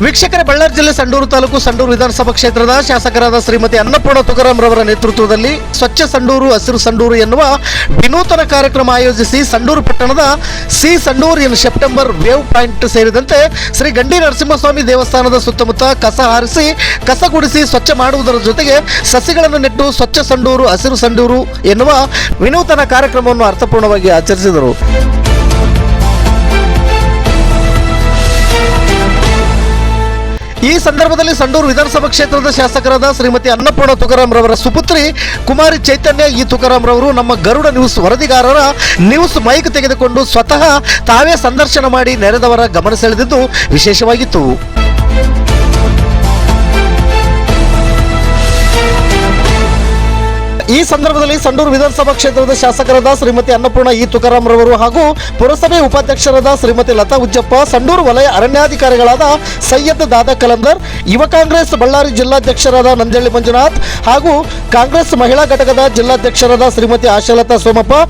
ವೀಕ್ಷಕರೇ, ಬಳ್ಳಾರಿ ಜಿಲ್ಲೆ ಸಂಡೂರು ತಾಲೂಕು ಸಂಡೂರು ವಿಧಾನಸಭಾ ಕ್ಷೇತ್ರದ ಶಾಸಕರಾದ ಶ್ರೀಮತಿ ಅನ್ನಪೂರ್ಣ ತುಕಾರಾಮ್ ರವರ ನೇತೃತ್ವದಲ್ಲಿ ಸ್ವಚ್ಛ ಸಂಡೂರು ಹಸಿರು ಸಂಡೂರು ಎನ್ನುವ ವಿನೂತನ ಕಾರ್ಯಕ್ರಮ ಆಯೋಜಿಸಿ ಸಂಡೂರು ಪಟ್ಟಣದ ಸಂಡೂರು ಇನ್ ಸೆಪ್ಟೆಂಬರ್ ವೇವ್ ಪಾಯಿಂಟ್ ಸೇರಿದಂತೆ ಶ್ರೀ ಗಂಡಿ ನರಸಿಂಹಸ್ವಾಮಿ ದೇವಸ್ಥಾನದ ಸುತ್ತಮುತ್ತ ಕಸ ಹಾರಿಸಿ ಕಸ ಗುಡಿಸಿ ಸ್ವಚ್ಛ ಮಾಡುವುದರ ಜೊತೆಗೆ ಸಸಿಗಳನ್ನು ನೆಟ್ಟು ಸ್ವಚ್ಛ ಸಂಡೂರು ಹಸಿರು ಸಂಡೂರು ಎನ್ನುವ ವಿನೂತನ ಕಾರ್ಯಕ್ರಮವನ್ನು ಅರ್ಥಪೂರ್ಣವಾಗಿ ಆಚರಿಸಿದರು. ಈ ಸಂದರ್ಭದಲ್ಲಿ ಸಂಡೂರು ವಿಧಾನಸಭಾ ಕ್ಷೇತ್ರದ ಶಾಸಕರಾದ ಶ್ರೀಮತಿ ಅನ್ನಪೂರ್ಣ ತುಕಾರಾಮ್ ರವರ ಸುಪುತ್ರಿ ಕುಮಾರಿ ಚೈತನ್ಯ ತುಕಾರಾಮ್ ರವರು ನಮ್ಮ ಗರುಡ ನ್ಯೂಸ್ ವರದಿಗಾರರ ನ್ಯೂಸ್ ಮೈಕ್ ತೆಗೆದುಕೊಂಡು ಸ್ವತಃ ತಾವೇ ಸಂದರ್ಶನ ಮಾಡಿ ನೆರೆದವರ ಗಮನ ಸೆಳೆದಿದ್ದು ವಿಶೇಷವಾಗಿತ್ತು. ಈ ಸಂದರ್ಭದಲ್ಲಿ ಸಂಡೂರು ವಿಧಾನಸಭಾ ಕ್ಷೇತ್ರದ ಶಾಸಕರಾದ ಶ್ರೀಮತಿ ಅನ್ನಪೂರ್ಣ ತುಕಾರಾಮ್ ರವರು ಹಾಗೂ ಪುರಸಭೆ ಉಪಾಧ್ಯಕ್ಷರಾದ ಶ್ರೀಮತಿ ಲತಾ ಉಜ್ಜಪ್ಪ, ಸಂಡೂರು ವಲಯ ಅರಣ್ಯಾಧಿಕಾರಿಗಳಾದ ಸೈಯದ್ ದಾದಾ ಕಲಂದರ್, ಯುವ ಕಾಂಗ್ರೆಸ್ ಬಳ್ಳಾರಿ ಜಿಲ್ಲಾಧ್ಯಕ್ಷರಾದ ನಂದಳ್ಳಿ ಮಂಜುನಾಥ್ ಹಾಗೂ ಕಾಂಗ್ರೆಸ್ ಮಹಿಳಾ ಘಟಕದ ಜಿಲ್ಲಾಧ್ಯಕ್ಷರಾದ ಶ್ರೀಮತಿ ಆಶಾಲತಾ ಸೋಮಪ್ಪ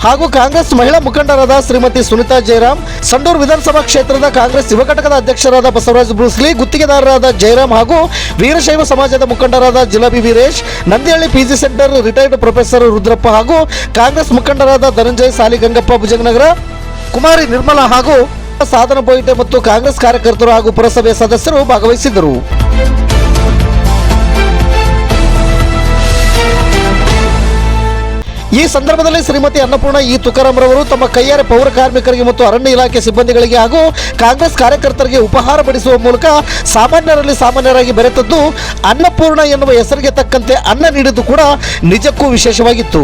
ಹಾಗೂ ಕಾಂಗ್ರೆಸ್ ಮಹಿಳಾ ಮುಖಂಡರಾದ ಶ್ರೀಮತಿ ಸುನಿತಾ ಜಯರಾಮ್, ಸಂಡೂರು ವಿಧಾನಸಭಾ ಕ್ಷೇತ್ರದ ಕಾಂಗ್ರೆಸ್ ಯುವ ಘಟಕದ ಅಧ್ಯಕ್ಷರಾದ ಬಸವರಾಜ್ ಬ್ರೂಸ್ಲಿ, ಗುತ್ತಿಗೆದಾರರಾದ ಜಯರಾಮ್ ಹಾಗೂ ವೀರಶೈವ ಸಮಾಜದ ಮುಖಂಡರಾದ jalebi Veeresh, Nandihalli PG centre retired professor Rudrappa ಹಾಗೂ ಕಾಂಗ್ರೆಸ್ ಮುಖಂಡರಾದ ಧನಂಜಯ್ ಸಾಲಿಗಂಗಪ್ಪ ಭುಜಂಗನಗರ, ಕುಮಾರಿ ನಿರ್ಮಲಾ ಹಾಗೂ ಸಾಧನ ಬೋಯಿಟೆ ಮತ್ತು ಕಾಂಗ್ರೆಸ್ ಕಾರ್ಯಕರ್ತರು ಹಾಗೂ ಪುರಸಭೆ ಸದಸ್ಯರು ಭಾಗವಹಿಸಿದ್ದರು. ಈ ಸಂದರ್ಭದಲ್ಲಿ ಶ್ರೀಮತಿ ಅನ್ನಪೂರ್ಣ ತುಕಾರಾಮ್ ರವರು ತಮ್ಮ ಕೈಯಾರೆ ಪೌರ ಕಾರ್ಮಿಕರಿಗೆ ಮತ್ತು ಅರಣ್ಯ ಇಲಾಖೆ ಸಿಬ್ಬಂದಿಗಳಿಗೆ ಹಾಗೂ ಕಾಂಗ್ರೆಸ್ ಕಾರ್ಯಕರ್ತರಿಗೆ ಉಪಹಾರ ಬಡಿಸುವ ಮೂಲಕ ಸಾಮಾನ್ಯರಲ್ಲಿ ಸಾಮಾನ್ಯರಾಗಿ ಬೆರೆತದ್ದು, ಅನ್ನಪೂರ್ಣ ಎನ್ನುವ ಹೆಸರಿಗೆ ತಕ್ಕಂತೆ ಅನ್ನ ನೀಡಿದ್ದು ಕೂಡ ನಿಜಕ್ಕೂ ವಿಶೇಷವಾಗಿತ್ತು.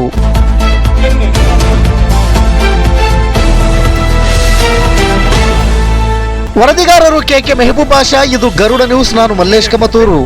ವರದಿಗಾರರು ಕೆಕೆ ಮೆಹಬೂಬ್ ಬಾಷಾ. ಇದು ಗರುಡ ನ್ಯೂಸ್. ನಾನು ಮಲ್ಲೇಶ್ ಕಮತೂರು.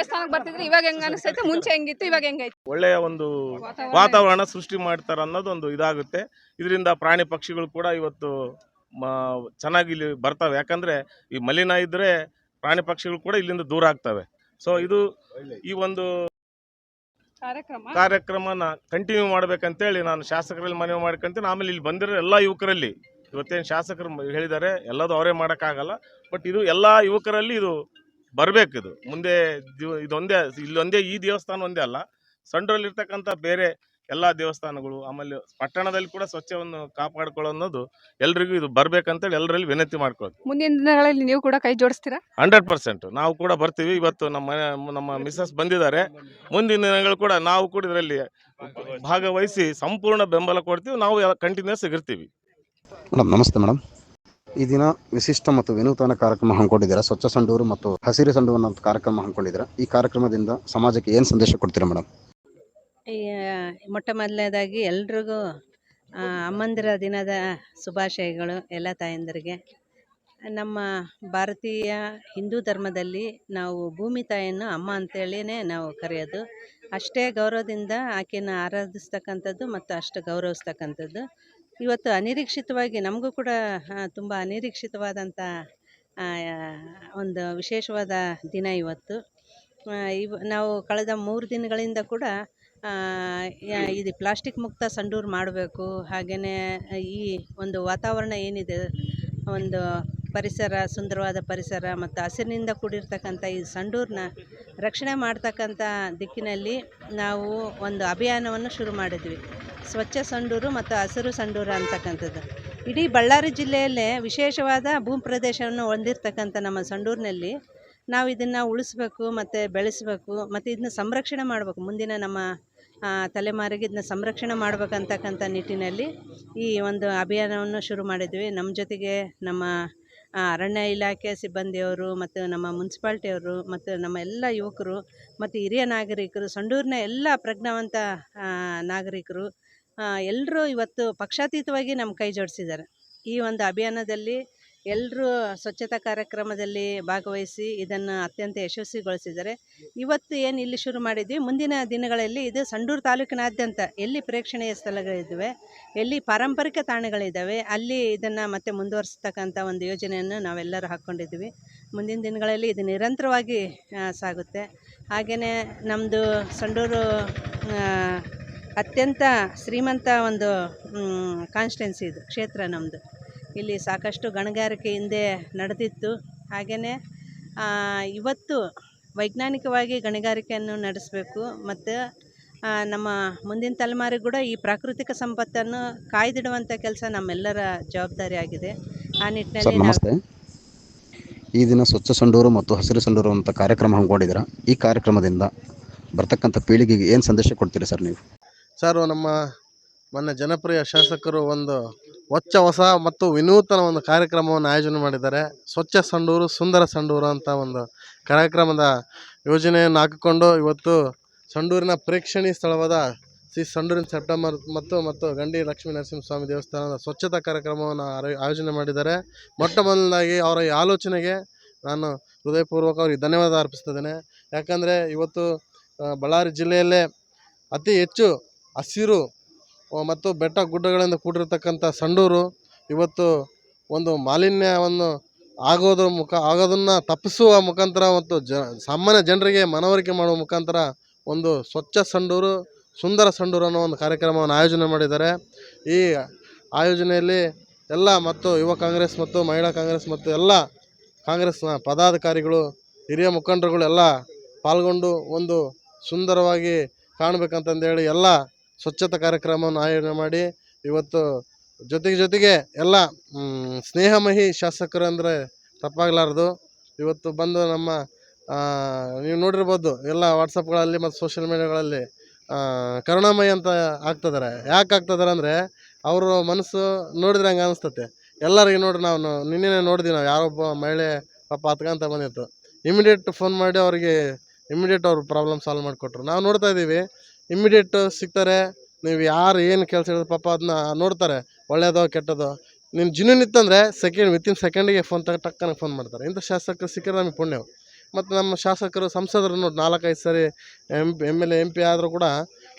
ದೇವಸ್ಥಾನಕ್ಕೆ ಬರ್ತಿದ್ರೆ ಇವಾಗ ಹೆಂಗ ಅನಿಸ್ತೈತೆ, ಮುಂಚೆ ಹೆಂಗಿತ್ತು, ಇವಾಗ ಹೆಂಗೈತೆ, ಒಳ್ಳೆಯ ಒಂದು ವಾತಾವರಣ ಸೃಷ್ಟಿ ಮಾಡ್ತಾರೆ ಅನ್ನೋದೊಂದು ಇದಾಗುತ್ತೆ. ಇದರಿಂದ ಪ್ರಾಣಿ ಪಕ್ಷಿಗಳು ಕೂಡ ಇವತ್ತು ಚೆನ್ನಾಗಿ ಇಲ್ಲಿ ಬರ್ತವೆ. ಯಾಕಂದ್ರೆ ಈ ಮಲಿನ ಇದ್ರೆ ಪ್ರಾಣಿ ಪಕ್ಷಿಗಳು ಕೂಡ ಇಲ್ಲಿಂದ ದೂರ ಆಗ್ತವೆ. ಸೊ ಇದು ಈ ಒಂದು ಕಾರ್ಯಕ್ರಮನ ಕಂಟಿನ್ಯೂ ಮಾಡ್ಬೇಕಂತೇಳಿ ನಾನು ಶಾಸಕರಲ್ಲಿ ಮನವಿ ಮಾಡ್ಕೊಂತೀನಿ. ಆಮೇಲೆ ಇಲ್ಲಿ ಬಂದಿರೋ ಎಲ್ಲ ಯುವಕರಲ್ಲಿ, ಇವತ್ತೇನು ಶಾಸಕರು ಹೇಳಿದ್ದಾರೆ ಎಲ್ಲದೂ ಅವರೇ ಮಾಡೋಕ್ಕಾಗಲ್ಲ, ಬಟ್ ಇದು ಎಲ್ಲ ಯುವಕರಲ್ಲಿ ಇದು ಬರಬೇಕು. ಇದು ಮುಂದೆ ಇದೊಂದೇ, ಇಲ್ಲೊಂದೇ ಈ ದೇವಸ್ಥಾನ ಒಂದೇ ಅಲ್ಲ, ಸಂಡೂರಲ್ಲಿ ಇರ್ತಕ್ಕಂಥ ಬೇರೆ ಎಲ್ಲ ದೇವಸ್ಥಾನಗಳು, ಆಮೇಲೆ ಪಟ್ಟಣದಲ್ಲಿ ಕೂಡ ಸ್ವಚ್ಛವನ್ನು ಕಾಪಾಡ್ಕೊಳ್ಳೋ ಅನ್ನೋದು ಎಲ್ರಿಗೂ ಇದು ಬರ್ಬೇಕಂತೇಳಿ ಎಲ್ಲರಲ್ಲಿ ವಿನಂತಿ ಮಾಡ್ಕೊಳ್ಳೋದು. ಮುಂದಿನ ದಿನಗಳಲ್ಲಿ ನೀವು ಕೂಡ ಕೈ ಜೋಡಿಸ್ತೀರಾ? 100% ನಾವು ಕೂಡ ಬರ್ತೀವಿ. ಇವತ್ತು ನಮ್ಮ ಮಿಸಸ್ ಬಂದಿದ್ದಾರೆ. ಮುಂದಿನ ದಿನಗಳು ಕೂಡ ನಾವು ಕೂಡ ಇದರಲ್ಲಿ ಭಾಗವಹಿಸಿ ಸಂಪೂರ್ಣ ಬೆಂಬಲ ಕೊಡ್ತೀವಿ. ನಾವು ಕಂಟಿನ್ಯೂಸ್ ಇರ್ತೀವಿ. ಮೇಡಮ್ ನಮಸ್ತೆ ಮೇಡಮ್. ಈ ದಿನ ವಿಶಿಷ್ಟ ಮತ್ತು ವಿನೂತನ ಕಾರ್ಯಕ್ರಮ ಹಮ್ಮಿಕೊಂಡಿದ್ದೀರಾ, ಸ್ವಚ್ಛ ಸಂಡೂರು ಮತ್ತು ಹಸಿರು ಸಂಡೂರು ಅನ್ನೋ ಕಾರ್ಯಕ್ರಮ ಹಮ್ಮಿಕೊಂಡಿದ್ದೀರಾ. ಈ ಕಾರ್ಯಕ್ರಮದಿಂದ ಸಮಾಜಕ್ಕೆ ಏನು ಸಂದೇಶ ಕೊಡ್ತೀರಾ ಮೇಡಮ್? ಈ ಮೊಟ್ಟ ಮೊದಲನೇದಾಗಿ ಎಲ್ರಿಗೂ ಅಮ್ಮಂದಿರ ದಿನದ ಶುಭಾಶಯಗಳು ಎಲ್ಲ ತಾಯಂದಿರಿಗೆ. ನಮ್ಮ ಭಾರತೀಯ ಹಿಂದೂ ಧರ್ಮದಲ್ಲಿ ನಾವು ಭೂಮಿ ತಾಯಿಯನ್ನು ಅಮ್ಮ ಅಂತೇಳಿನೇ ನಾವು ಕರೆಯೋದು. ಅಷ್ಟೇ ಗೌರವದಿಂದ ಆಕೆನ ಆರಾಧಿಸ್ತಕ್ಕಂಥದ್ದು ಮತ್ತು ಅಷ್ಟು ಗೌರವಿಸ್ತಕ್ಕಂಥದ್ದು. ಇವತ್ತು ಅನಿರೀಕ್ಷಿತವಾಗಿ ನಮಗೂ ಕೂಡ ತುಂಬ ಅನಿರೀಕ್ಷಿತವಾದಂಥ ಒಂದು ವಿಶೇಷವಾದ ದಿನ ಇವತ್ತು. ನಾವು ಕಳೆದ 3 ದಿನಗಳಿಂದ ಕೂಡ ಇದು ಪ್ಲಾಸ್ಟಿಕ್ ಮುಕ್ತ ಸಂಡೂರು ಮಾಡಬೇಕು, ಹಾಗೆಯೇ ಈ ಒಂದು ವಾತಾವರಣ ಏನಿದೆ, ಒಂದು ಪರಿಸರ, ಸುಂದರವಾದ ಪರಿಸರ ಮತ್ತು ಹಸಿರಿನಿಂದ ಕೂಡಿರ್ತಕ್ಕಂಥ ಈ ಸಂಡೂರನ್ನ ರಕ್ಷಣೆ ಮಾಡ್ತಕ್ಕಂಥ ದಿಕ್ಕಿನಲ್ಲಿ ನಾವು ಒಂದು ಅಭಿಯಾನವನ್ನು ಶುರು ಮಾಡಿದ್ವಿ, ಸ್ವಚ್ಛ ಸಂಡೂರು ಮತ್ತು ಹಸಿರು ಸಂಡೂರು ಅಂತಕ್ಕಂಥದ್ದು. ಇಡೀ ಬಳ್ಳಾರಿ ಜಿಲ್ಲೆಯಲ್ಲೇ ವಿಶೇಷವಾದ ಭೂಮಿ ಪ್ರದೇಶವನ್ನು ಹೊಂದಿರತಕ್ಕಂಥ ನಮ್ಮ ಸಂಡೂರಿನಲ್ಲಿ ನಾವು ಇದನ್ನು ಉಳಿಸ್ಬೇಕು ಮತ್ತು ಬೆಳೆಸಬೇಕು ಮತ್ತು ಇದನ್ನ ಸಂರಕ್ಷಣೆ ಮಾಡಬೇಕು. ಮುಂದಿನ ನಮ್ಮ ತಲೆಮಾರಿಗೆ ಇದನ್ನ ಸಂರಕ್ಷಣೆ ಮಾಡಬೇಕಂತಕ್ಕಂಥ ನಿಟ್ಟಿನಲ್ಲಿ ಈ ಒಂದು ಅಭಿಯಾನವನ್ನು ಶುರು ಮಾಡಿದ್ವಿ. ನಮ್ಮ ಜೊತೆಗೆ ನಮ್ಮ ಅರಣ್ಯ ಇಲಾಖೆ ಸಿಬ್ಬಂದಿಯವರು ಮತ್ತು ನಮ್ಮ ಮುನ್ಸಿಪಾಲ್ಟಿಯವರು ಮತ್ತು ನಮ್ಮ ಎಲ್ಲ ಯುವಕರು ಮತ್ತು ಹಿರಿಯ ನಾಗರಿಕರು, ಸಂಡೂರಿನ ಎಲ್ಲ ಪ್ರಜ್ಞಾವಂತ ನಾಗರಿಕರು ಎಲ್ಲರೂ ಇವತ್ತು ಪಕ್ಷಾತೀತವಾಗಿ ನಮ್ಮ ಕೈ ಜೋಡಿಸಿದ್ದಾರೆ. ಈ ಒಂದು ಅಭಿಯಾನದಲ್ಲಿ ಎಲ್ಲರೂ ಸ್ವಚ್ಛತಾ ಕಾರ್ಯಕ್ರಮದಲ್ಲಿ ಭಾಗವಹಿಸಿ ಇದನ್ನು ಅತ್ಯಂತ ಯಶಸ್ವಿಗೊಳಿಸಿದ್ದಾರೆ. ಇವತ್ತು ಏನು ಇಲ್ಲಿ ಶುರು ಮಾಡಿದ್ವಿ, ಮುಂದಿನ ದಿನಗಳಲ್ಲಿ ಇದು ಸಂಡೂರು ತಾಲೂಕಿನಾದ್ಯಂತ ಎಲ್ಲಿ ಪ್ರೇಕ್ಷಣೀಯ ಸ್ಥಳಗಳಿದ್ದಾವೆ, ಎಲ್ಲಿ ಪಾರಂಪರಿಕ ತಾಣಗಳಿದ್ದಾವೆ, ಅಲ್ಲಿ ಇದನ್ನು ಮತ್ತೆ ಮುಂದುವರಿಸ್ತಕ್ಕಂಥ ಒಂದು ಯೋಜನೆಯನ್ನು ನಾವೆಲ್ಲರೂ ಹಾಕ್ಕೊಂಡಿದ್ವಿ. ಮುಂದಿನ ದಿನಗಳಲ್ಲಿ ಇದು ನಿರಂತರವಾಗಿ ಸಾಗುತ್ತೆ. ಹಾಗೆಯೇ ನಮ್ಮದು ಸಂಡೂರು ಅತ್ಯಂತ ಶ್ರೀಮಂತ ಒಂದು ಕಾನ್ಸ್ಟಿಟ್ಯುನ್ಸಿ, ಇದು ಕ್ಷೇತ್ರ ನಮ್ಮದು. ಇಲ್ಲಿ ಸಾಕಷ್ಟು ಗಣಿಗಾರಿಕೆ ಹಿಂದೆ ನಡೆದಿತ್ತು. ಹಾಗೆಯೇ ಇವತ್ತು ವೈಜ್ಞಾನಿಕವಾಗಿ ಗಣಿಗಾರಿಕೆಯನ್ನು ನಡೆಸಬೇಕು ಮತ್ತು ನಮ್ಮ ಮುಂದಿನ ತಲೆಮಾರಿಗೆ ಕೂಡ ಈ ಪ್ರಾಕೃತಿಕ ಸಂಪತ್ತನ್ನು ಕಾಯ್ದಿಡುವಂಥ ಕೆಲಸ ನಮ್ಮೆಲ್ಲರ ಜವಾಬ್ದಾರಿ ಆಗಿದೆ. ಆ ನಿಟ್ಟಿನಲ್ಲಿ ನಮಸ್ತೆ. ಈ ದಿನ ಸ್ವಚ್ಛ ಸಂಡೂರು ಮತ್ತು ಹಸಿರು ಸಂಡೂರು ಅಂತ ಕಾರ್ಯಕ್ರಮ ಹಮ್ಮಿಕೊಂಡಿದ್ದೀರಾ. ಈ ಕಾರ್ಯಕ್ರಮದಿಂದ ಬರ್ತಕ್ಕಂಥ ಪೀಳಿಗೆಗೆ ಏನು ಸಂದೇಶ ಕೊಡ್ತೀರಿ ಸರ್ ನೀವು? ಸರ್, ನಮ್ಮ ಮೊನ್ನೆ ಜನಪ್ರಿಯ ಶಾಸಕರು ಒಂದು ಹೊಸ ಮತ್ತು ವಿನೂತನ ಒಂದು ಕಾರ್ಯಕ್ರಮವನ್ನು ಆಯೋಜನೆ ಮಾಡಿದ್ದಾರೆ. ಸ್ವಚ್ಛ ಸಂಡೂರು ಸುಂದರ ಸಂಡೂರು ಅಂತ ಒಂದು ಕಾರ್ಯಕ್ರಮದ ಯೋಜನೆಯನ್ನು ಹಾಕಿಕೊಂಡು ಇವತ್ತು ಸಂಡೂರಿನ ಪ್ರೇಕ್ಷಣೀಯ ಸ್ಥಳವಾದ ಶ್ರೀ ಸಂಡೂರಿನ ಸೆಪ್ಟೆಂಬರ್ ಮತ್ತು ಗಂಡಿ ಲಕ್ಷ್ಮೀ ನರಸಿಂಹಸ್ವಾಮಿ ದೇವಸ್ಥಾನದ ಸ್ವಚ್ಛತಾ ಕಾರ್ಯಕ್ರಮವನ್ನು ಆಯೋಜನೆ ಮಾಡಿದ್ದಾರೆ. ಮೊಟ್ಟ ಮೊದಲನಾಗಿ ಅವರ ಈ ಆಲೋಚನೆಗೆ ನಾನು ಹೃದಯಪೂರ್ವಕ ಅವರಿಗೆ ಧನ್ಯವಾದ ಅರ್ಪಿಸ್ತಿದ್ದೇನೆ. ಯಾಕಂದರೆ ಇವತ್ತು ಬಳ್ಳಾರಿ ಜಿಲ್ಲೆಯಲ್ಲೇ ಅತಿ ಹೆಚ್ಚು ಹಸಿರು ಮತ್ತು ಬೆಟ್ಟ ಗುಡ್ಡಗಳಿಂದ ಕೂಡಿರತಕ್ಕಂಥ ಸಂಡೂರು ಇವತ್ತು ಒಂದು ಮಾಲಿನ್ಯವನ್ನು ಆಗೋದನ್ನು ತಪ್ಪಿಸುವ ಮುಖಾಂತರ ಮತ್ತು ಸಾಮಾನ್ಯ ಜನರಿಗೆ ಮನವರಿಕೆ ಮಾಡುವ ಮುಖಾಂತರ ಒಂದು ಸ್ವಚ್ಛ ಸಂಡೂರು ಸುಂದರ ಸಂಡೂರು ಅನ್ನೋ ಒಂದು ಕಾರ್ಯಕ್ರಮವನ್ನು ಆಯೋಜನೆ ಮಾಡಿದ್ದಾರೆ. ಈ ಆಯೋಜನೆಯಲ್ಲಿ ಎಲ್ಲ ಮತ್ತು ಯುವ ಕಾಂಗ್ರೆಸ್ ಮತ್ತು ಮಹಿಳಾ ಕಾಂಗ್ರೆಸ್ ಮತ್ತು ಎಲ್ಲ ಕಾಂಗ್ರೆಸ್ನ ಪದಾಧಿಕಾರಿಗಳು, ಹಿರಿಯ ಮುಖಂಡರುಗಳು ಎಲ್ಲ ಪಾಲ್ಗೊಂಡು ಒಂದು ಸುಂದರವಾಗಿ ಕಾಣಬೇಕಂತಂದೇಳಿ ಎಲ್ಲ ಸ್ವಚ್ಛತಾ ಕಾರ್ಯಕ್ರಮವನ್ನು ಆಯೋಜನೆ ಮಾಡಿ ಇವತ್ತು ಜೊತೆಗೆ ಎಲ್ಲ ಸ್ನೇಹಮಯಿ ಶಾಸಕರು ಅಂದರೆ ತಪ್ಪಾಗಲಾರ್ದು ಇವತ್ತು ಬಂದು ನಮ್ಮ ನೀವು ನೋಡಿರ್ಬೋದು ಎಲ್ಲ ವಾಟ್ಸಪ್ಗಳಲ್ಲಿ ಮತ್ತು ಸೋಷಿಯಲ್ ಮೀಡಿಯಾಗಳಲ್ಲಿ ಕರುಣಾಮಯಿ ಅಂತ ಆಗ್ತಿದ್ದಾರೆ. ಯಾಕೆ ಆಗ್ತಿದ್ದಾರೆ ಅಂದರೆ ಅವರು ಮನಸ್ಸು ನೋಡಿದ್ರೆ ಹಂಗೆ ಅನಿಸ್ತತೆ ಎಲ್ಲರಿಗೆ. ನೋಡ್ರಿ, ನಾವು ನಿನ್ನೆ ನೋಡಿದ್ವಿ, ನಾವು ಯಾರೊಬ್ಬ ಮಹಿಳೆ ಪಾಪ ಹತ್ಕೊಂತ ಬಂದಿತ್ತು, ಇಮಿಡಿಯೇಟ್ ಫೋನ್ ಮಾಡಿ ಅವ್ರಿಗೆ ಇಮಿಡಿಯೇಟ್ ಅವ್ರ ಪ್ರಾಬ್ಲಮ್ ಸಾಲ್ವ್ ಮಾಡಿಕೊಟ್ರು. ನಾವು ನೋಡ್ತಾ ಇದ್ದೀವಿ, ಇಮಿಡಿಯೇಟ್ ಸಿಗ್ತಾರೆ. ನೀವು ಯಾರು ಏನು ಕೆಲಸ ಹೇಳಿದ್ರು ಪಾಪ ಅದನ್ನ ನೋಡ್ತಾರೆ, ಒಳ್ಳೇದೋ ಕೆಟ್ಟದೋ. ನಿಮ್ಮ ಜಿನ್ಯೂನ್ ಇತ್ತಂದರೆ ವಿತಿನ್ ಸೆಕೆಂಡಿಗೆ ಫೋನ್ ಟಕ್ಕನ ಫೋನ್ ಮಾಡ್ತಾರೆ. ಇಂಥ ಶಾಸಕರು ಸಿಕ್ಕರೆ ನಮಗೆ ಪುಣ್ಯವು. ಮತ್ತು ನಮ್ಮ ಶಾಸಕರು ಸಂಸದರು ನೋಡಿ 4-5 ಸರಿ MLA MP ಆದರೂ ಕೂಡ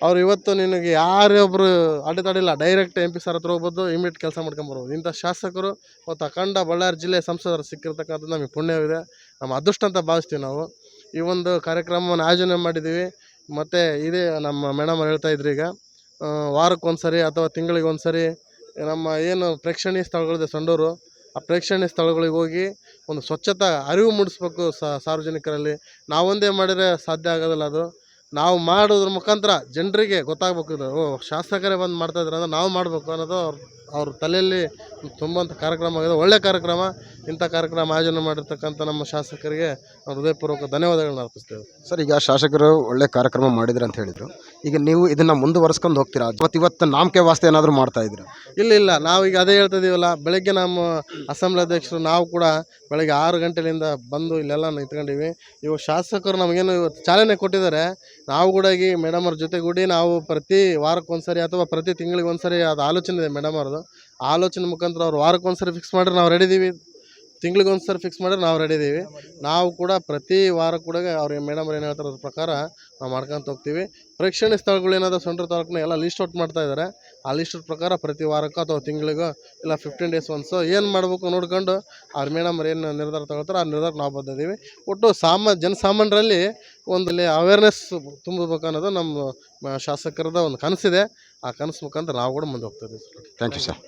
ಅವ್ರು ಇವತ್ತು ನಿನಗೆ ಯಾರೊಬ್ಬರು ಅಡೆತಡೆಯಿಲ್ಲ, ಡೈರೆಕ್ಟ್ MP ಸರ್ ಹತ್ರ ಹೋಗ್ಬೋದು, ಇಮಿಡಿಯೇಟ್ ಕೆಲಸ ಮಾಡ್ಕೊಂಬರ್ಬೋದು. ಇಂಥ ಶಾಸಕರು ಮತ್ತು ಅಖಂಡ ಬಳ್ಳಾರಿ ಜಿಲ್ಲೆ ಸಂಸದರು ಸಿಕ್ಕಿರ್ತಕ್ಕಂಥದ್ದು ನಮಗೆ ಪುಣ್ಯವಿದೆ, ನಮ್ಮ ಅದೃಷ್ಟ ಅಂತ ಭಾವಿಸ್ತೀವಿ ನಾವು. ಈ ಒಂದು ಕಾರ್ಯಕ್ರಮವನ್ನು ಆಯೋಜನೆ ಮಾಡಿದ್ದೀವಿ. ಮತ್ತು ಇದೇ ನಮ್ಮ ಮೇಡಮ್ ಅವ್ರು ಹೇಳ್ತಾ ಇದ್ರು ಈಗ ವಾರಕ್ಕೊಂದು ಸರಿ ಅಥವಾ ತಿಂಗಳಿಗೆ ಒಂದು ಸರಿ ನಮ್ಮ ಏನು ಪ್ರೇಕ್ಷಣೀಯ ಸ್ಥಳಗಳಿದೆ ಸಂಡೂರು, ಆ ಪ್ರೇಕ್ಷಣೀಯ ಸ್ಥಳಗಳಿಗೆ ಹೋಗಿ ಒಂದು ಸ್ವಚ್ಛತಾ ಅರಿವು ಮೂಡಿಸ್ಬೇಕು ಸಾರ್ವಜನಿಕರಲ್ಲಿ. ನಾವೊಂದೇ ಮಾಡಿದರೆ ಸಾಧ್ಯ ಆಗೋದಿಲ್ಲ, ಅದು ನಾವು ಮಾಡೋದ್ರ ಮುಖಾಂತರ ಜನರಿಗೆ ಗೊತ್ತಾಗಬೇಕು. ಇದು ಶಾಸಕರೇ ಬಂದು ಮಾಡ್ತಾಯಿದ್ರು ಅಂದ್ರೆ ನಾವು ಮಾಡಬೇಕು ಅನ್ನೋದು ಅವ್ರ ತಲೆಯಲ್ಲಿ ತುಂಬುವಂಥ ಕಾರ್ಯಕ್ರಮ ಆಗಿದೆ. ಒಳ್ಳೆಯ ಕಾರ್ಯಕ್ರಮ. ಇಂಥ ಕಾರ್ಯಕ್ರಮ ಆಯೋಜನೆ ಮಾಡಿರ್ತಕ್ಕಂಥ ನಮ್ಮ ಶಾಸಕರಿಗೆ ನಾವು ಹೃದಯಪೂರ್ವಕ ಧನ್ಯವಾದಗಳನ್ನ ಅರ್ಪಿಸ್ತೇವೆ. ಸರ್, ಈಗ ಶಾಸಕರು ಒಳ್ಳೆ ಕಾರ್ಯಕ್ರಮ ಮಾಡಿದ್ರು ಅಂತ ಹೇಳಿದರು. ಈಗ ನೀವು ಇದನ್ನು ಮುಂದುವರ್ಸ್ಕೊಂಡು ಹೋಗ್ತೀರಾ ಮತ್ತು ಇವತ್ತು ನಾಮಕೆ ವಾಸ್ತೆ ಏನಾದರೂ ಮಾಡ್ತಾ ಇದ್ದೀರಾ? ಇಲ್ಲ, ನಾವೀಗ ಅದೇ ಹೇಳ್ತಾ ಇದೀವಲ್ಲ, ಬೆಳಗ್ಗೆ ನಮ್ಮ ಅಸೆಂಬ್ಲಿ ಅಧ್ಯಕ್ಷರು ನಾವು ಕೂಡ ಬೆಳಗ್ಗೆ 6 ಗಂಟೆಯಿಂದ ಬಂದು ಇಲ್ಲೆಲ್ಲ ನಿಂತ್ಕೊಂಡಿವಿ. ಇವಾಗ ಶಾಸಕರು ನಮಗೇನು ಇವತ್ತು ಚಾಲನೆ ಕೊಟ್ಟಿದ್ದಾರೆ. ನಾವು ಕೂಡ ಈ ಮೇಡಮ್ ಅವ್ರ ಜೊತೆಗೂಡಿ ನಾವು ಪ್ರತಿ ವಾರಕ್ಕೊಂದ್ಸರಿ ಅಥವಾ ಪ್ರತಿ ತಿಂಗಳಿಗೆ ಒಂದ್ಸರಿ ಅದು ಆಲೋಚನೆ ಇದೆ ಮೇಡಮ್ ಅವ್ರದ್ದು. ಆಲೋಚನೆ ಮುಖಾಂತರ ಅವ್ರು ವಾರಕ್ಕೊಂದ್ಸರಿ ಫಿಕ್ಸ್ ಮಾಡಿದ್ರೆ ನಾವು ರೆಡಿ ಇದ್ದೀವಿ, ತಿಂಗಳಿಗೆ ಒಂದ್ಸರಿ ಫಿಕ್ಸ್ ಮಾಡಿದ್ರೆ ನಾವು ರೆಡಿ ಇದ್ದೀವಿ. ನಾವು ಕೂಡ ಪ್ರತಿ ವಾರ ಕೂಡ ಅವ್ರಿಗೆ ಮೇಡಮ್ ಅವ್ರು ಏನು ಹೇಳ್ತಾರೆ ಅದ್ರ ಪ್ರಕಾರ ನಾವು ಮಾಡ್ಕೊತ ಹೋಗ್ತೀವಿ. ಪ್ರೇಕ್ಷಣೀಯ ಸ್ಥಳಗಳು ಏನಾದರೂ ಸಂಡೂರು ತಾಲೂಕಿನ ಎಲ್ಲ ಲಿಸ್ಟ್ ಔಟ್ ಮಾಡ್ತಾ ಇದ್ದಾರೆ. ಆ ಲಿಸ್ಟ್ ಪ್ರಕಾರ ಪ್ರತಿ ವಾರಕ್ಕೋ ಅಥವಾ ತಿಂಗಳಿಗೋ ಇಲ್ಲ 15 ಡೇಸ್ ಒನ್ಸು ಏನು ಮಾಡಬೇಕು ನೋಡ್ಕೊಂಡು ಅವ್ರ ಮೇಡಮ್ ಅವ್ರು ಏನು ನಿರ್ಧಾರ ತಗೊಳ್ತಾರೆ ಆ ನಿರ್ಧಾರ ನಾವು ಬಂದಿದ್ದೀವಿ. ಒಟ್ಟು ಜನಸಾಮಾನ್ಯರಲ್ಲಿ ಒಂದು ಅವೇರ್ನೆಸ್ ತುಂಬಬೇಕು ಅನ್ನೋದು ನಮ್ಮ ಶಾಸಕರದ ಒಂದು ಕನಸಿದೆ. ಆ ಕನಸು ಮುಖಾಂತರ ನಾವು ಕೂಡ ಮುಂದೆ ಹೋಗ್ತಾ ಇದ್ದೀವಿ. Thank you sir.